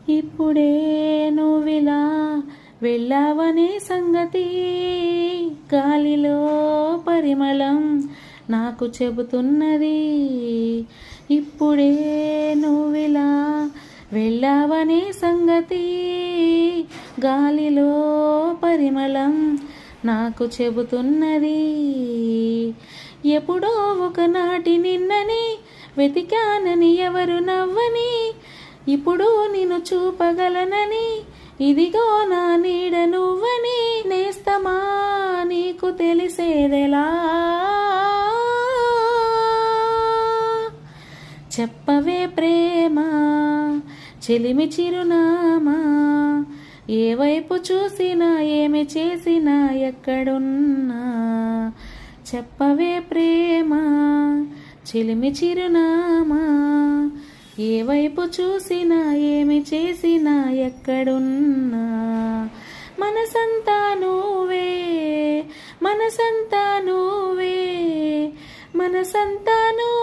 ఇప్పుడే నువ్విలా వెళ్ళావనే సంగతి గాలిలో పరిమళం నాకు చెబుతున్నది. ఇప్పుడే నువ్విలా వెళ్ళావనే సంగతి గాలిలో పరిమళం నాకు చెబుతున్నది. ఎప్పుడో ఒకనాటి నిన్నని వెతికానని ఎవరు నవ్వని, ఇప్పుడు నిన్ను చూపగలనని ఇదిగో నా నీడ నువ్వని. నేస్తమా నీకు తెలిసేదెలా, చెప్పవే ప్రేమ చెలిమి చిరునామా. ఏ వైపు చూసినా ఏమి చేసినా ఎక్కడున్నా చెప్పవే ప్రేమ చెలిమి చిరునామా. ఏ వైపు చూసినా ఏమి చేసినా ఎక్కడున్నా మనసంతా నువ్వే, మనసంతా నువ్వే, మనసంతా నువ్వే.